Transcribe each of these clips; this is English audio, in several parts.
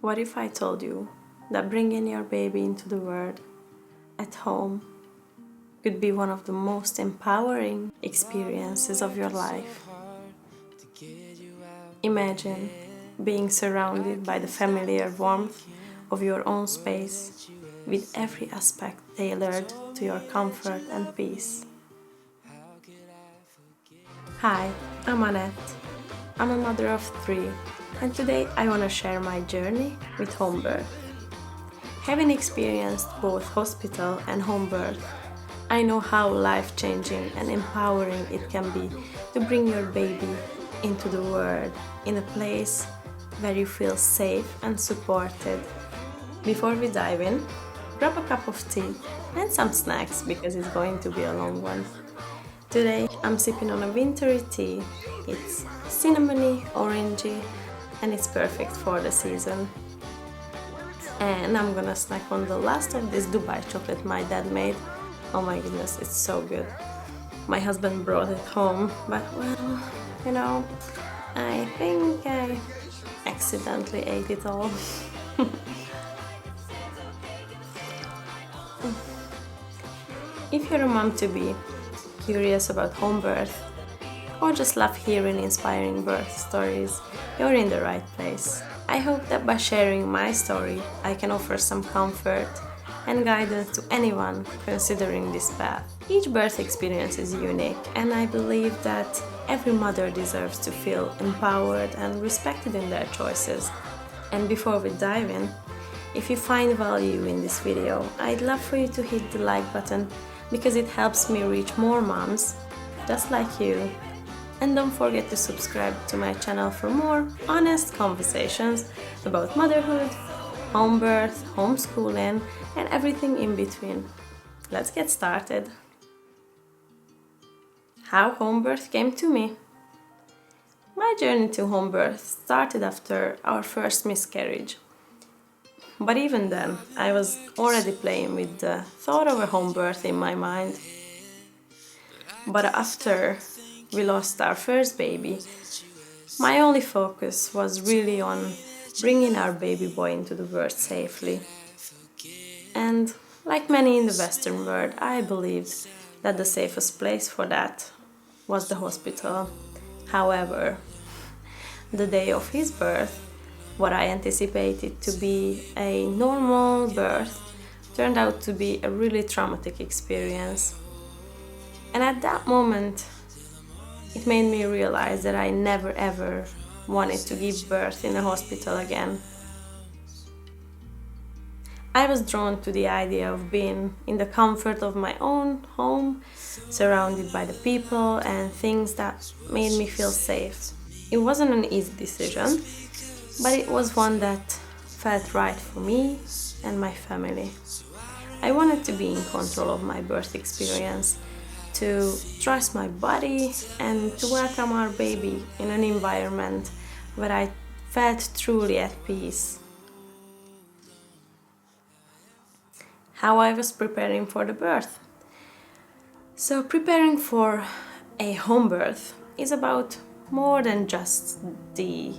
What if I told you that bringing your baby into the world at home could be one of the most empowering experiences of your life? Imagine being surrounded by the familiar warmth of your own space, with every aspect tailored to your comfort and peace. Hi, I'm Annette. I'm a mother of 3, and today I want to share my journey with home birth. Having experienced both hospital and home birth, I know how life-changing and empowering it can be to bring your baby into the world in a place where you feel safe and supported. Before we dive in, grab a cup of tea and some snacks because it's going to be a long one. Today I'm sipping on a wintry tea. It's cinnamony, orangey, and it's perfect for the season. And I'm gonna snack on the last of this Dubai chocolate my dad made. Oh my goodness, it's so good. My husband brought it home, but well, I think I accidentally ate it all. If you're a mom-to-be, curious about home birth, or just love hearing inspiring birth stories, you're in the right place. I hope that by sharing my story, I can offer some comfort and guidance to anyone considering this path. Each birth experience is unique, and I believe that every mother deserves to feel empowered and respected in their choices. And before we dive in, if you find value in this video, I'd love for you to hit the like button because it helps me reach more moms just like you. And don't forget to subscribe to my channel for more honest conversations about motherhood, home birth, homeschooling, and everything in between. Let's get started. How home birth came to me. My journey to home birth started after our first miscarriage. But even then, I was already playing with the thought of a home birth in my mind. But after we lost our first baby, my only focus was really on bringing our baby boy into the world safely. And like many in the Western world, I believed that the safest place for that was the hospital. However, the day of his birth, what I anticipated to be a normal birth turned out to be a really traumatic experience. And at that moment, it made me realize that I never ever wanted to give birth in a hospital again. I was drawn to the idea of being in the comfort of my own home, surrounded by the people and things that made me feel safe. It wasn't an easy decision, but it was one that felt right for me and my family. I wanted to be in control of my birth experience, to trust my body, and to welcome our baby in an environment where I felt truly at peace. How I was preparing for the birth. So preparing for a home birth is about more than just the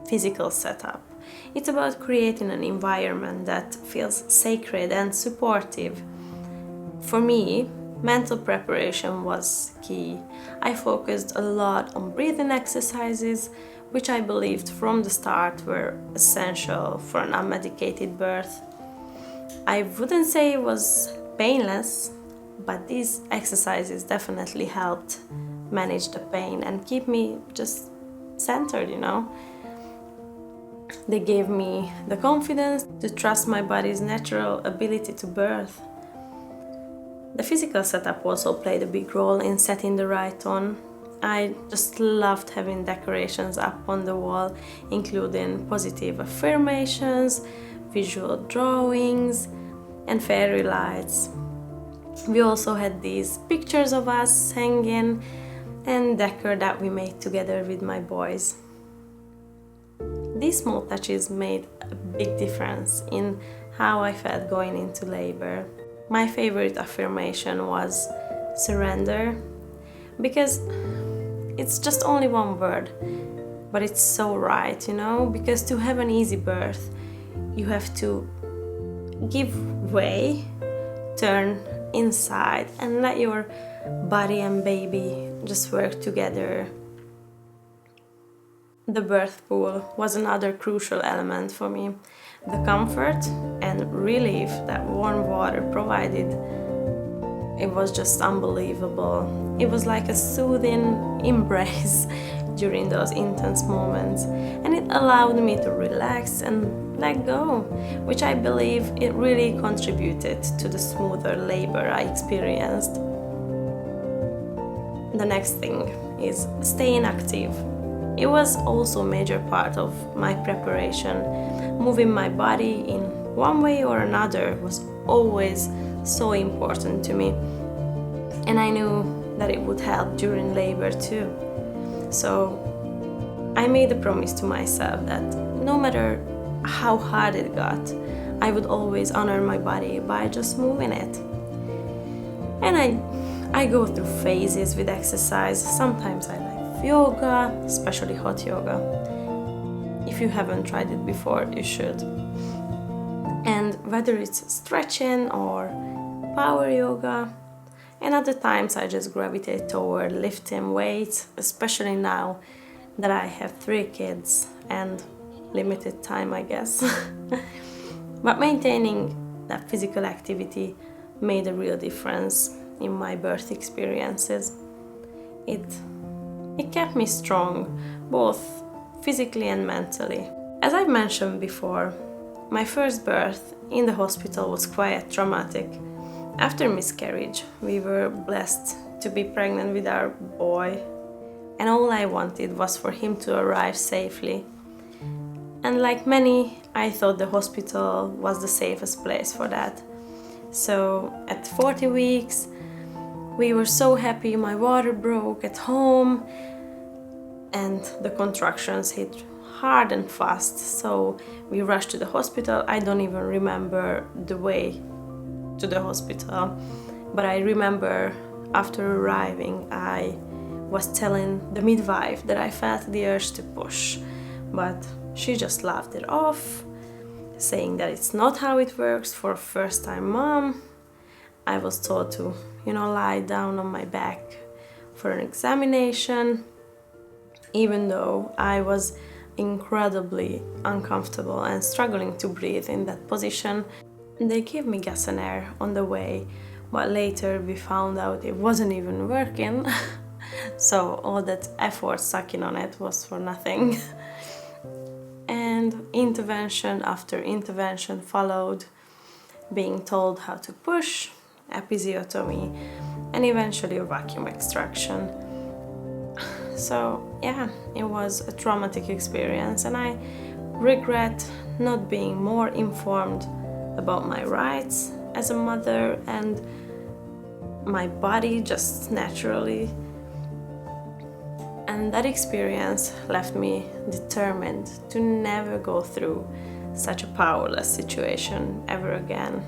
physical setup. It's about creating an environment that feels sacred and supportive. For me, mental preparation was key. I focused a lot on breathing exercises, which I believed from the start were essential for an unmedicated birth. I wouldn't say it was painless, but these exercises definitely helped manage the pain and keep me just centered. They gave me the confidence to trust my body's natural ability to birth. The physical setup also played a big role in setting the right tone. I just loved having decorations up on the wall, including positive affirmations, visual drawings, and fairy lights. We also had these pictures of us hanging and decor that we made together with my boys. These small touches made a big difference in how I felt going into labor. My favorite affirmation was surrender, because it's just only one word, but it's so right, because to have an easy birth, you have to give way, turn inside, and let your body and baby just work together. The birth pool was another crucial element for me. The comfort and relief that warm water provided, it was just unbelievable. It was like a soothing embrace during those intense moments, and it allowed me to relax and let go, which I believe it really contributed to the smoother labor I experienced. The next thing is staying active. It was also a major part of my preparation. Moving my body in one way or another was always so important to me, and I knew that it would help during labor too. So I made a promise to myself that no matter how hard it got, I would always honor my body by just moving it. And I go through phases with exercise. Sometimes I like yoga, especially hot yoga. If you haven't tried it before, you should. And whether it's stretching or power yoga, and other times I just gravitate toward lifting weights, especially now that I have 3 kids and limited time, I guess. But maintaining that physical activity made a real difference in my birth experiences. It kept me strong, both physically and mentally. As I've mentioned before, my first birth in the hospital was quite traumatic. After miscarriage, we were blessed to be pregnant with our boy, and all I wanted was for him to arrive safely. And like many, I thought the hospital was the safest place for that. So at 40 weeks, we were so happy. My water broke at home, and the contractions hit hard and fast. So we rushed to the hospital. I don't even remember the way to the hospital, but I remember after arriving, I was telling the midwife that I felt the urge to push, but she just laughed it off, saying that it's not how it works for a first-time mom. I was told to, lie down on my back for an examination, even though I was incredibly uncomfortable and struggling to breathe in that position. They gave me gas and air on the way, but later we found out it wasn't even working. So all that effort sucking on it was for nothing. And intervention after intervention followed, being told how to push, episiotomy, and eventually a vacuum extraction. So yeah, it was a traumatic experience, and I regret not being more informed about my rights as a mother and my body just naturally. And that experience left me determined to never go through such a powerless situation ever again.